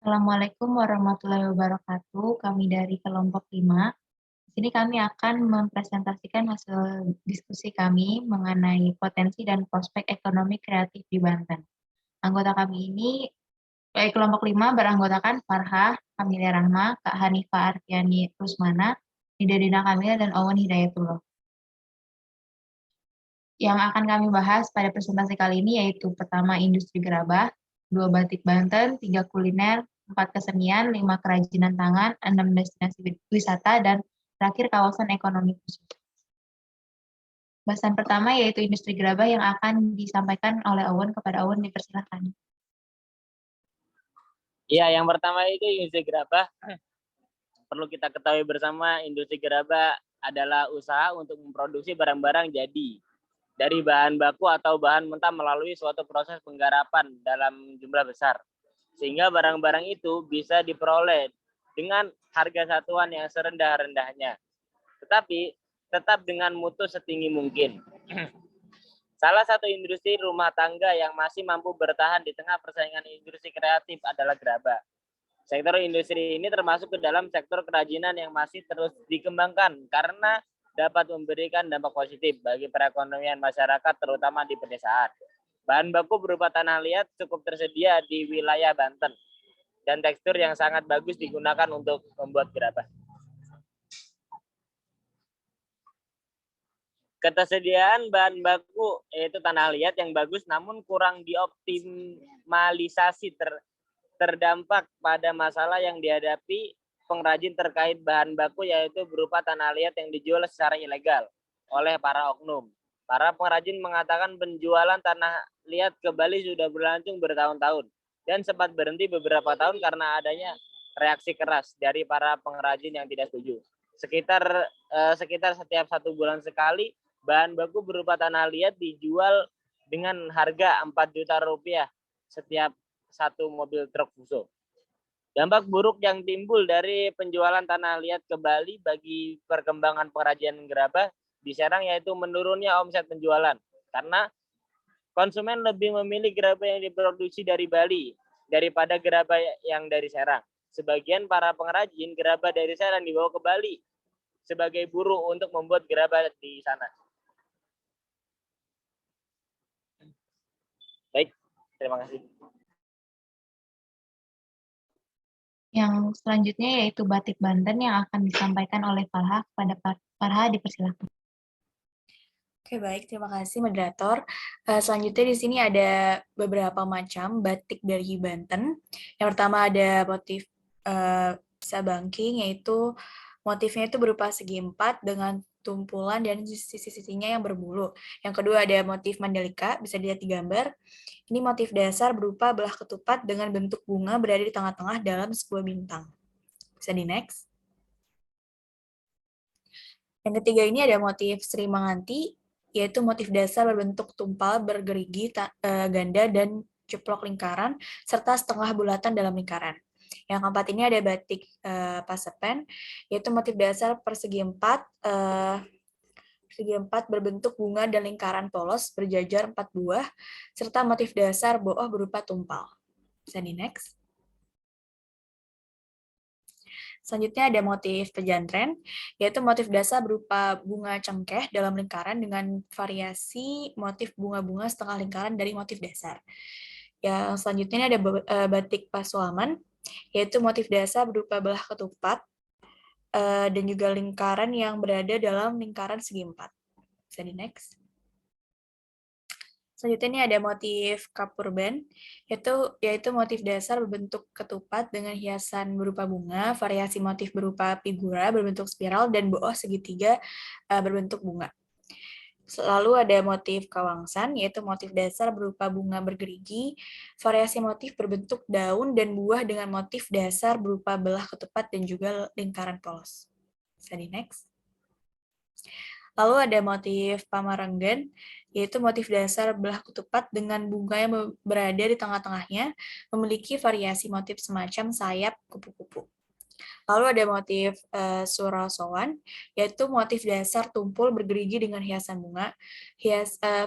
Assalamualaikum warahmatullahi wabarakatuh. Kami dari kelompok 5. Di sini kami akan mempresentasikan hasil diskusi kami mengenai potensi dan prospek ekonomi kreatif di Banten. Anggota kami ini, kelompok 5 beranggotakan Farhah, Kamilia Rahma, Kak Hanifah Artiani Rusmana, Nida Dina Kamila, dan Owen Hidayatullah. Yang akan kami bahas pada presentasi kali ini yaitu pertama industri gerabah, 2 batik Banten, 3 kuliner, 4 kesenian, 5 kerajinan tangan, 6 destinasi wisata, dan terakhir kawasan ekonomi khusus. Bahasan pertama yaitu industri gerabah yang akan disampaikan oleh Owen. Kepada Owen, dipersilakan. Ya, yang pertama itu industri gerabah. Perlu kita ketahui bersama, industri gerabah adalah usaha untuk memproduksi barang-barang jadi dari bahan baku atau bahan mentah melalui suatu proses penggarapan dalam jumlah besar. Sehingga barang-barang itu bisa diperoleh dengan harga satuan yang serendah-rendahnya. Tetapi tetap dengan mutu setinggi mungkin. Salah satu industri rumah tangga yang masih mampu bertahan di tengah persaingan industri kreatif adalah gerabah. Sektor industri ini termasuk ke dalam sektor kerajinan yang masih terus dikembangkan karena dapat memberikan dampak positif bagi perekonomian masyarakat terutama di pedesaan. Bahan baku berupa tanah liat cukup tersedia di wilayah Banten dan tekstur yang sangat bagus digunakan untuk membuat gerabah. Ketersediaan bahan baku yaitu tanah liat yang bagus namun kurang dioptimalisasi terdampak pada masalah yang dihadapi pengrajin terkait bahan baku yaitu berupa tanah liat yang dijual secara ilegal oleh para oknum. Para pengrajin mengatakan penjualan tanah liat ke Bali sudah berlangsung bertahun-tahun dan sempat berhenti beberapa tahun karena adanya reaksi keras dari para pengrajin yang tidak setuju. Sekitar setiap 1 bulan sekali bahan baku berupa tanah liat dijual dengan harga 4 juta rupiah setiap 1 mobil truk fuso. Dampak buruk yang timbul dari penjualan tanah liat ke Bali bagi perkembangan pengrajin gerabah di Serang yaitu menurunnya omset penjualan karena konsumen lebih memilih gerabah yang diproduksi dari Bali daripada gerabah yang dari Serang. Sebagian para pengrajin gerabah dari Serang dibawa ke Bali sebagai buruh untuk membuat gerabah di sana. Baik, terima kasih. Yang selanjutnya yaitu batik Banten yang akan disampaikan oleh Farhah. Kepada Farhah, dipersilakan. Oke, baik. Terima kasih, moderator. Selanjutnya di sini ada beberapa macam batik dari Banten. Yang pertama ada motif sabangking, yaitu motifnya itu berupa segi 4 dengan tumpulan dan sisi-sisinya yang berbulu. Yang kedua ada motif Mandalika, bisa dilihat di gambar. Ini motif dasar berupa belah ketupat dengan bentuk bunga berada di tengah-tengah dalam sebuah bintang. Bisa di next. Yang ketiga ini ada motif Sri Manganti, yaitu motif dasar berbentuk tumpal bergerigi ganda dan ceplok lingkaran, serta setengah bulatan dalam lingkaran. Yang keempat ini ada batik Pasepen, yaitu motif dasar persegi 4 berbentuk bunga dan lingkaran polos berjajar 4 buah, serta motif dasar booh berupa tumpal. Bisa di next. Selanjutnya ada motif pejantren, yaitu motif dasar berupa bunga cengkeh dalam lingkaran dengan variasi motif bunga-bunga setengah lingkaran dari motif dasar. Yang selanjutnya ada batik Pasaman, yaitu motif dasar berupa belah ketupat dan juga lingkaran yang berada dalam lingkaran segi 4. Bisa di next. Selanjutnya ini ada motif kapurban, yaitu motif dasar berbentuk ketupat dengan hiasan berupa bunga, variasi motif berupa figura berbentuk spiral, dan booh segitiga berbentuk bunga. Lalu ada motif kawangsan, yaitu motif dasar berupa bunga bergerigi, variasi motif berbentuk daun dan buah dengan motif dasar berupa belah ketupat dan juga lingkaran polos. Bisa di next. Lalu ada motif pamarenggan, yaitu motif dasar belah ketupat dengan bunga yang berada di tengah-tengahnya, memiliki variasi motif semacam sayap kupu-kupu. Lalu ada motif surasowan, yaitu motif dasar tumpul bergerigi dengan hiasan bunga,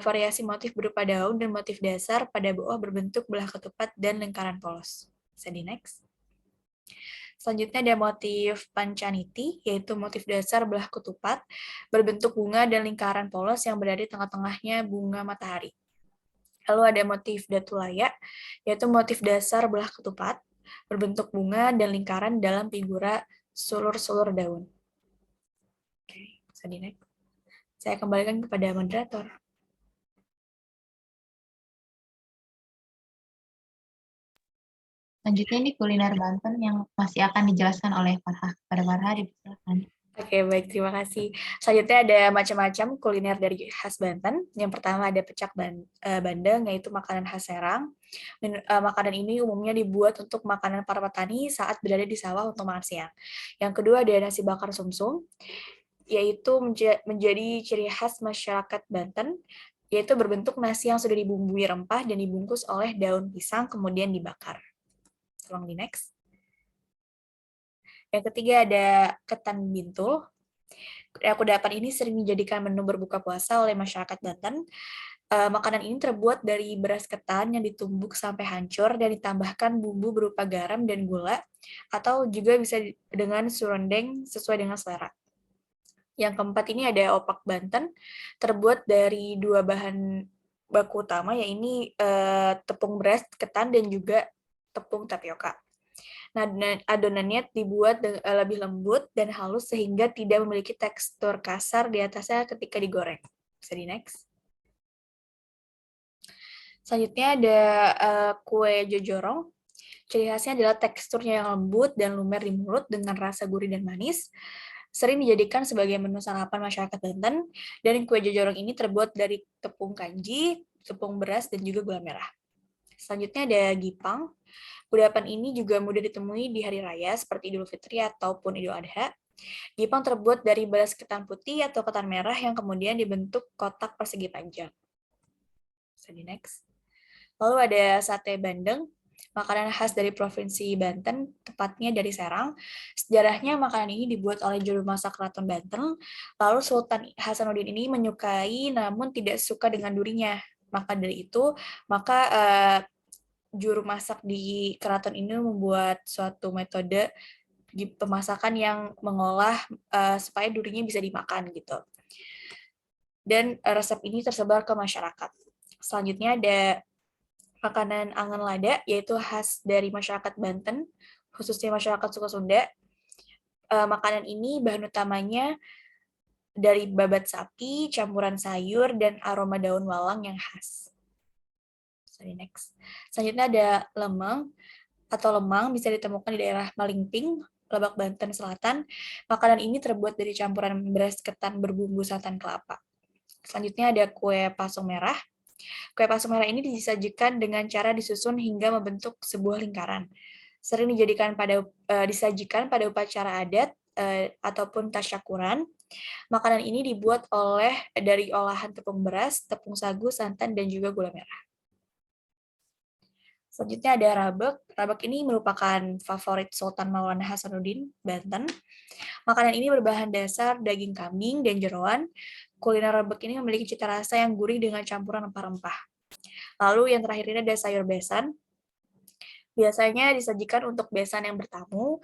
variasi motif berupa daun dan motif dasar pada booh berbentuk belah ketupat dan lingkaran polos. Bisa di next. Selanjutnya ada motif pancaniti, yaitu motif dasar belah ketupat, berbentuk bunga dan lingkaran polos yang berada di tengah-tengahnya bunga matahari. Lalu ada motif datulaya, yaitu motif dasar belah ketupat, berbentuk bunga dan lingkaran dalam figura sulur-sulur daun. Oke, bisa di-next. Saya kembalikan kepada moderator. Selanjutnya ini kuliner Banten yang masih akan dijelaskan oleh Farha. Pada Farha dipersilakan. Oke, baik, terima kasih. Selanjutnya ada macam-macam kuliner dari khas Banten. Yang pertama ada pecak bandeng, yaitu makanan khas Serang. Makanan ini umumnya dibuat untuk makanan para petani saat berada di sawah untuk makan siang. Yang kedua ada nasi bakar sumsum, yaitu menjadi ciri khas masyarakat Banten, yaitu berbentuk nasi yang sudah dibumbui rempah dan dibungkus oleh daun pisang, kemudian dibakar. Tolong di next. Yang ketiga ada ketan bintul. Kudapan ini sering dijadikan menu berbuka puasa oleh masyarakat Banten. Makanan ini terbuat dari beras ketan yang ditumbuk sampai hancur dan ditambahkan bumbu berupa garam dan gula, atau juga bisa dengan serundeng sesuai dengan selera. Yang keempat ini ada opak Banten, terbuat dari dua bahan baku utama, yaitu tepung beras ketan dan juga tepung tapioka. Nah, adonannya dibuat lebih lembut dan halus sehingga tidak memiliki tekstur kasar di atasnya ketika digoreng. Bisa di next. Selanjutnya ada kue jojorong. Ciri khasnya adalah teksturnya yang lembut dan lumer di mulut dengan rasa gurih dan manis. Sering dijadikan sebagai menu sarapan masyarakat Banten, dan kue jojorong ini terbuat dari tepung kanji, tepung beras, dan juga gula merah. Selanjutnya ada gipang. Kudapan ini juga mudah ditemui di hari raya seperti Idul Fitri ataupun Idul Adha. Gipang terbuat dari beras ketan putih atau ketan merah yang kemudian dibentuk kotak persegi panjang. Bisa di next. Lalu ada sate bandeng, makanan khas dari Provinsi Banten, tepatnya dari Serang. Sejarahnya makanan ini dibuat oleh juru masak Keraton Banten, lalu Sultan Hasanuddin ini menyukai namun tidak suka dengan durinya. Maka dari itu, juru masak di keraton ini membuat suatu metode pemasakan yang mengolah supaya durinya bisa dimakan gitu. Dan resep ini tersebar ke masyarakat. Selanjutnya ada makanan angan lada, yaitu khas dari masyarakat Banten, khususnya masyarakat Suku Sunda. Makanan ini bahan utamanya dari babat sapi, campuran sayur, dan aroma daun walang yang khas. Sorry, next. Selanjutnya ada lemang atau lemang, bisa ditemukan di daerah Malingping, Lebak, Banten Selatan. Makanan ini terbuat dari campuran beras ketan berbumbu santan kelapa. Selanjutnya ada kue pasung merah. Kue pasung merah ini disajikan dengan cara disusun hingga membentuk sebuah lingkaran. Sering disajikan pada upacara adat ataupun tasyakuran. Makanan ini dibuat dari olahan tepung beras, tepung sagu, santan, dan juga gula merah. Selanjutnya ada rabek. Rabek ini merupakan favorit Sultan Maulana Hasanuddin, Banten. Makanan ini berbahan dasar daging kambing dan jeroan. Kuliner rabek ini memiliki cita rasa yang gurih dengan campuran rempah-rempah. Lalu yang terakhir ini ada sayur besan. Biasanya disajikan untuk besan yang bertamu,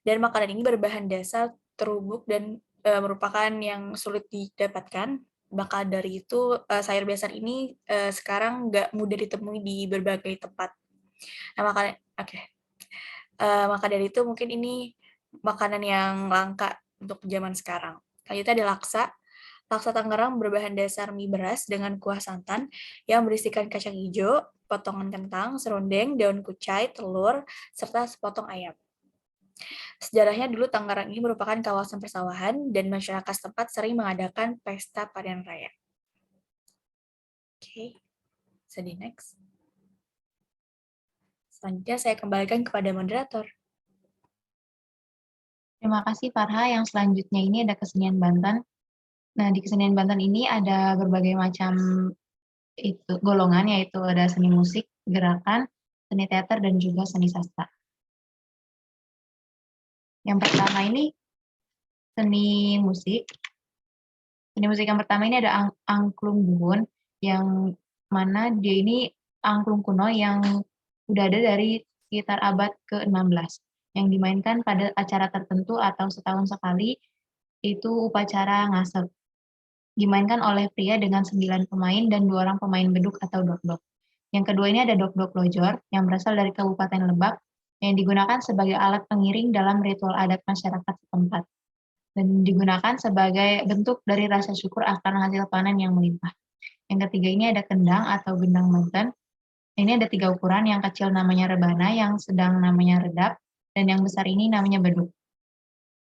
dan makanan ini berbahan dasar terubuk dan merupakan yang sulit didapatkan. Maka dari itu sayur besan ini sekarang nggak mudah ditemui di berbagai tempat. Nah, maka dari itu mungkin ini makanan yang langka untuk zaman sekarang. Selanjutnya ada laksa. Laksa Tangerang berbahan dasar mie beras dengan kuah santan yang berisikan kacang hijau, potongan kentang, serundeng, daun kucai, telur, serta sepotong ayam. Sejarahnya dulu Tangerang ini merupakan kawasan persawahan dan masyarakat setempat sering mengadakan pesta panen raya. Oke, bisa di next. Selanjutnya saya kembalikan kepada moderator. Terima kasih Farha. Yang selanjutnya ini ada kesenian Banten. Nah, di kesenian Banten ini ada berbagai macam golongan, yaitu ada seni musik, gerakan, seni teater, dan juga seni sastra. Yang pertama ini seni musik. Seni musik yang pertama ini ada angklung buhun, yang mana dia ini angklung kuno yang udah ada dari sekitar abad ke-16. yang dimainkan pada acara tertentu atau setahun sekali, itu upacara ngasek. Dimainkan oleh pria dengan 9 pemain dan 2 orang pemain beduk atau dok-dok. Yang kedua ini ada dok-dok lojor yang berasal dari Kabupaten Lebak yang digunakan sebagai alat pengiring dalam ritual adat masyarakat setempat dan digunakan sebagai bentuk dari rasa syukur akan hasil panen yang melimpah. Yang ketiga ini ada kendang atau gendang Banten. Ini ada 3 ukuran, yang kecil namanya rebana, yang sedang namanya redap, dan yang besar ini namanya beduk.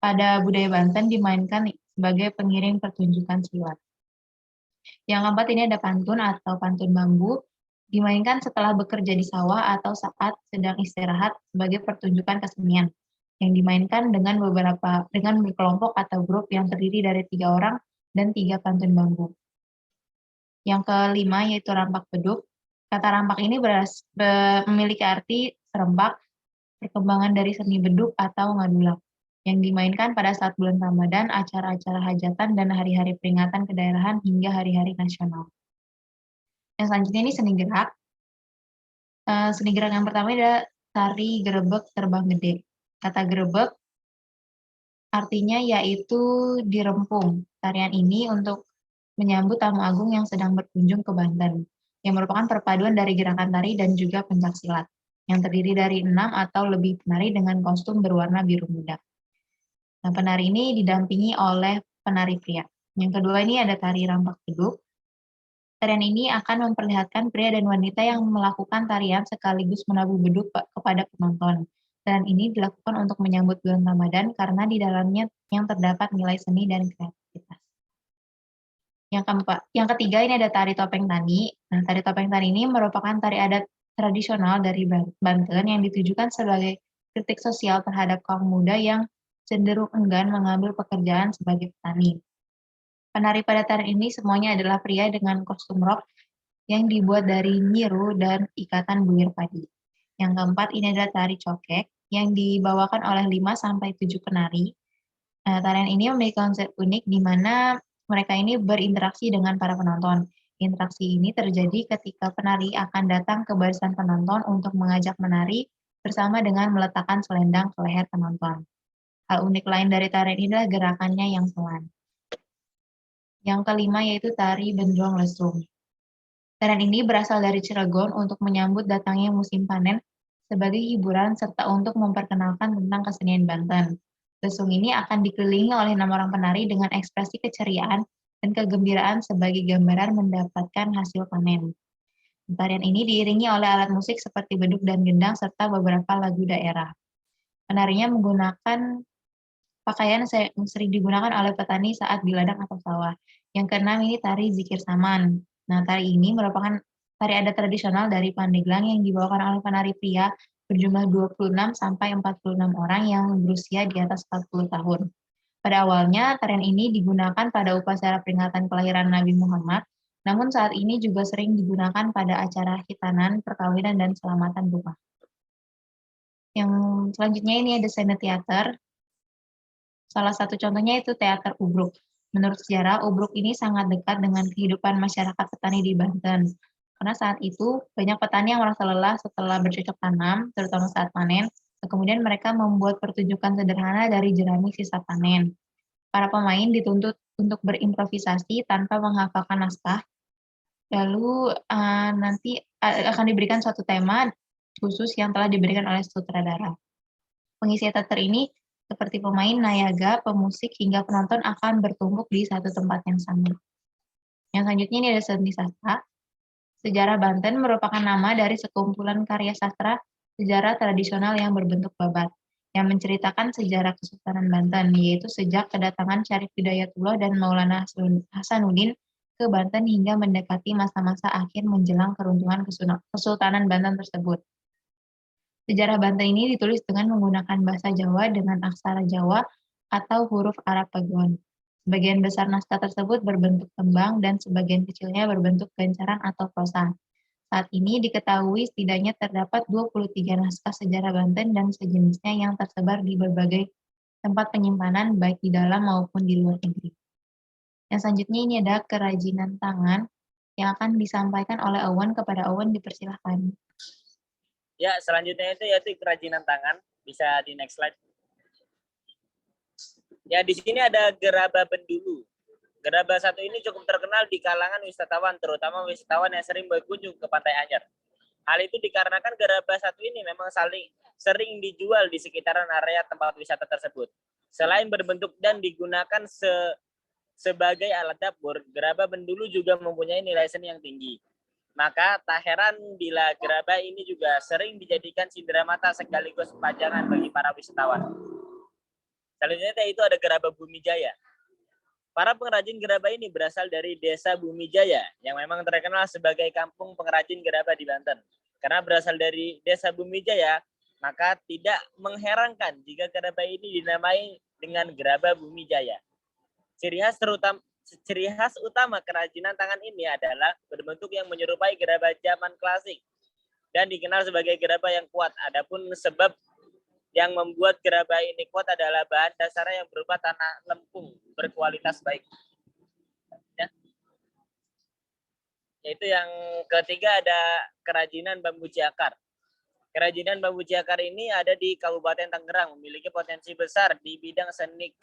Pada budaya Banten dimainkan sebagai pengiring pertunjukan silat. Yang keempat ini ada pantun atau pantun bambu, dimainkan setelah bekerja di sawah atau saat sedang istirahat sebagai pertunjukan kesenian, yang dimainkan dengan berkelompok atau grup yang terdiri dari 3 orang dan 3 pantun bambu. Yang kelima yaitu rampak beduk. Kata rampak ini memiliki arti serempak, perkembangan dari seni beduk atau ngadulak, yang dimainkan pada saat bulan Ramadan, acara-acara hajatan, dan hari-hari peringatan kedaerahan hingga hari-hari nasional. Yang selanjutnya ini seni gerak. Seni gerak yang pertama adalah tari gerebek terbang gede. Kata gerebek artinya yaitu dirempung. Tarian ini untuk menyambut tamu agung yang sedang berkunjung ke Banten, yang merupakan perpaduan dari gerakan tari dan juga pencaksilat, yang terdiri dari 6 atau lebih penari dengan kostum berwarna biru muda. Nah, penari ini didampingi oleh penari pria. Yang kedua ini ada tari rampak beduk. Tarian ini akan memperlihatkan pria dan wanita yang melakukan tarian sekaligus menabuh beduk kepada penonton. Dan ini dilakukan untuk menyambut bulan Ramadan karena di dalamnya yang terdapat nilai seni dan kreativitas. Yang ketiga ini ada tari topeng tani. Nah, tari topeng tani ini merupakan tari adat tradisional dari Banten yang ditujukan sebagai kritik sosial terhadap kaum muda yang cenderung enggan mengambil pekerjaan sebagai petani. Penari pada tarian ini semuanya adalah pria dengan kostum rok yang dibuat dari nyiru dan ikatan bulir padi. Yang keempat ini adalah tari cokek yang dibawakan oleh 5-7 penari. Nah, tarian ini memiliki konsep unik di mana mereka ini berinteraksi dengan para penonton. Interaksi ini terjadi ketika penari akan datang ke barisan penonton untuk mengajak menari bersama dengan meletakkan selendang ke leher penonton. Hal unik lain dari tarian ini adalah gerakannya yang pelan. Yang kelima yaitu tari Benjong Lesung. Tarian ini berasal dari Cilegon untuk menyambut datangnya musim panen sebagai hiburan serta untuk memperkenalkan tentang kesenian Banten. Lesung ini akan dikelilingi oleh 6 orang penari dengan ekspresi keceriaan dan kegembiraan sebagai gambaran mendapatkan hasil panen. Tarian ini diiringi oleh alat musik seperti beduk dan gendang serta beberapa lagu daerah. Penarinya menggunakan pakaian yang sering digunakan oleh petani saat di ladang atau sawah. Yang keenam ini tari Zikir Saman. Nah, tari ini merupakan tari adat tradisional dari Pandeglang yang dibawakan oleh penari pria berjumlah 26-46 orang yang berusia di atas 40 tahun. Pada awalnya, tarian ini digunakan pada upacara peringatan kelahiran Nabi Muhammad, namun saat ini juga sering digunakan pada acara khitanan, perkawinan, dan selamatan rumah. Yang selanjutnya ini ada seni teater. Salah satu contohnya itu teater Ubruk. Menurut sejarah, Ubruk ini sangat dekat dengan kehidupan masyarakat petani di Banten. Karena saat itu, banyak petani yang merasa lelah setelah bercocok tanam, terutama saat panen, dan kemudian mereka membuat pertunjukan sederhana dari jerami sisa panen. Para pemain dituntut untuk berimprovisasi tanpa menghafalkan naskah, lalu nanti akan diberikan suatu tema khusus yang telah diberikan oleh sutradara. Pengisi teater ini seperti pemain, nayaga, pemusik, hingga penonton akan bertumpuk di satu tempat yang sama. Yang selanjutnya ini ada seni sastra. Sejarah Banten merupakan nama dari sekumpulan karya sastra sejarah tradisional yang berbentuk babat, yang menceritakan sejarah Kesultanan Banten, yaitu sejak kedatangan Syarif Hidayatullah dan Maulana Hasanuddin ke Banten hingga mendekati masa-masa akhir menjelang keruntuhan Kesultanan Banten tersebut. Sejarah Banten ini ditulis dengan menggunakan bahasa Jawa dengan aksara Jawa atau huruf Arab Paguan. Sebagian besar naskah tersebut berbentuk tembang dan sebagian kecilnya berbentuk gancaran atau prosa. Saat ini diketahui setidaknya terdapat 23 naskah sejarah Banten dan sejenisnya yang tersebar di berbagai tempat penyimpanan baik di dalam maupun di luar negeri. Yang selanjutnya ini ada kerajinan tangan yang akan disampaikan oleh Awan. Kepada Awan dipersilahkan. Ya, selanjutnya itu yaitu kerajinan tangan. Bisa di next slide. Ya, di sini ada Geraba Bendulu. Geraba satu ini cukup terkenal di kalangan wisatawan, terutama wisatawan yang sering berkunjung ke Pantai Anyar. Hal itu dikarenakan Geraba satu ini memang sering dijual di sekitaran area tempat wisata tersebut. Selain berbentuk dan digunakan sebagai alat dapur, Geraba Bendulu juga mempunyai nilai seni yang tinggi. Maka tak heran bila geraba ini juga sering dijadikan cindera mata sekaligus pajangan bagi para wisatawan. Selanjutnya itu ada Geraba Bumi Jaya. Para pengrajin geraba ini berasal dari Desa Bumi Jaya yang memang terkenal sebagai kampung pengrajin geraba di Banten. Karena berasal dari Desa Bumi Jaya, maka tidak mengherankan jika geraba ini dinamai dengan Geraba Bumi Jaya. Ciri khas utama kerajinan tangan ini adalah berbentuk yang menyerupai geraba zaman klasik dan dikenal sebagai geraba yang kuat. Adapun sebab yang membuat geraba ini kuat adalah bahan dasarnya yang berupa tanah lempung berkualitas baik. Ya. Yaitu yang ketiga ada kerajinan bambu ciakar. Kerajinan bambu ciakar ini ada di Kabupaten Tangerang, memiliki potensi besar di bidang seni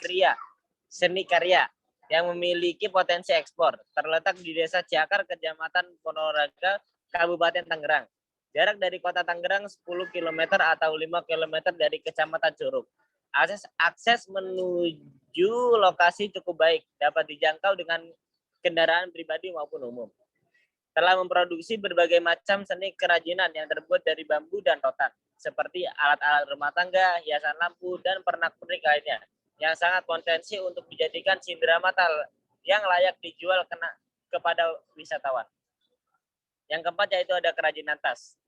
karya yang memiliki potensi ekspor. Terletak di Desa Ciakar, Kecamatan Ponorogo, Kabupaten Tangerang. Jarak dari kota Tangerang 10 km atau 5 km dari Kecamatan Curug. Akses menuju lokasi cukup baik, dapat dijangkau dengan kendaraan pribadi maupun umum. Telah memproduksi berbagai macam seni kerajinan yang terbuat dari bambu dan rotan, seperti alat-alat rumah tangga, hiasan lampu, dan pernak-pernik lainnya, yang sangat potensi untuk dijadikan cindera mata yang layak dijual kepada wisatawan. Yang keempat yaitu ada kerajinan tas.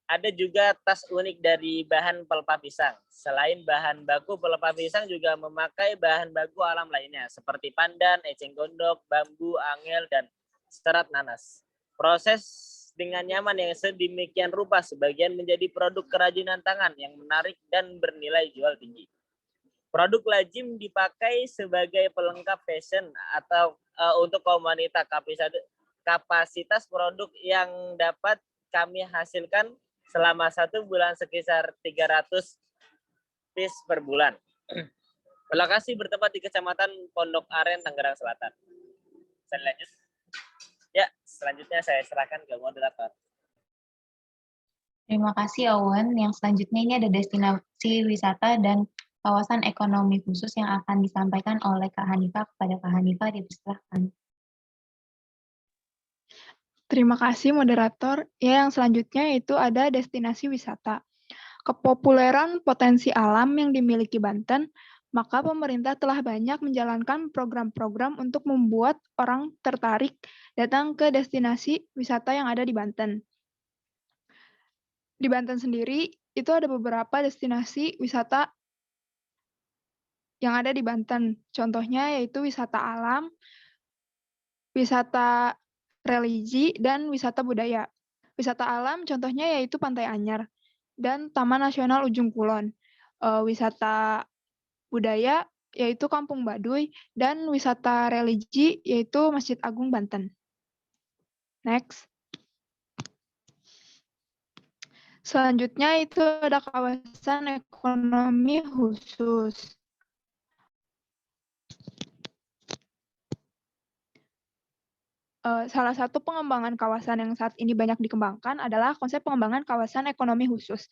Ada juga tas unik dari bahan pelepah pisang. Selain bahan baku pelepah pisang juga memakai bahan baku alam lainnya seperti pandan, eceng gondok, bambu, angel, dan serat nanas. Proses dengan nyaman yang sedemikian rupa sebagian menjadi produk kerajinan tangan yang menarik dan bernilai jual tinggi. Produk lazim dipakai sebagai pelengkap fashion atau untuk kaum wanita. Kapasitas produk yang dapat kami hasilkan selama 1 bulan sekitar 300 piece per bulan. Lokasi bertempat di Kecamatan Pondok Aren, Tangerang Selatan. Selanjutnya saya serahkan ke moderator. Terima kasih Owen. Yang selanjutnya ini ada destinasi wisata dan kawasan ekonomi khusus yang akan disampaikan oleh Kak Hanifah kepada Kak Hanifah, dipersilahkan. Terima kasih moderator. Ya, yang selanjutnya itu ada destinasi wisata. Kepopuleran potensi alam yang dimiliki Banten, maka pemerintah telah banyak menjalankan program-program untuk membuat orang tertarik datang ke destinasi wisata yang ada di Banten. Di Banten sendiri, itu ada beberapa destinasi wisata yang ada di Banten. Contohnya yaitu wisata alam, wisata religi, dan wisata budaya. Wisata alam contohnya yaitu Pantai Anyar dan Taman Nasional Ujung Kulon. Wisata budaya yaitu Kampung Baduy, dan wisata religi yaitu Masjid Agung Banten. Next. Selanjutnya itu ada kawasan ekonomi khusus. Salah satu pengembangan kawasan yang saat ini banyak dikembangkan adalah konsep pengembangan kawasan ekonomi khusus,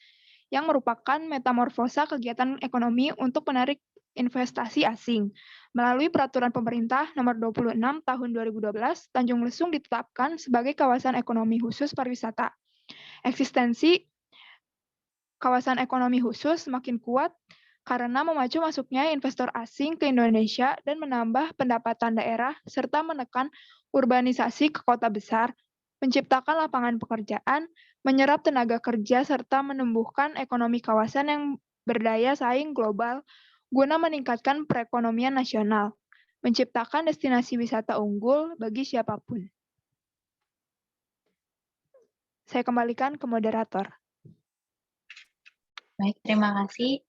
yang merupakan metamorfosa kegiatan ekonomi untuk menarik investasi asing. Melalui Peraturan Pemerintah Nomor 26 Tahun 2012, Tanjung Lesung ditetapkan sebagai kawasan ekonomi khusus pariwisata. Eksistensi kawasan ekonomi khusus semakin kuat karena memacu masuknya investor asing ke Indonesia dan menambah pendapatan daerah serta menekan urbanisasi ke kota besar, menciptakan lapangan pekerjaan, menyerap tenaga kerja, serta menumbuhkan ekonomi kawasan yang berdaya saing global guna meningkatkan perekonomian nasional, menciptakan destinasi wisata unggul bagi siapapun. Saya kembalikan ke moderator. Baik, terima kasih.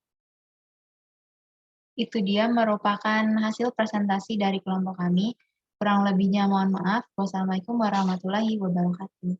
Itu dia merupakan hasil presentasi dari kelompok kami. Kurang lebihnya mohon maaf. Wassalamualaikum warahmatullahi wabarakatuh.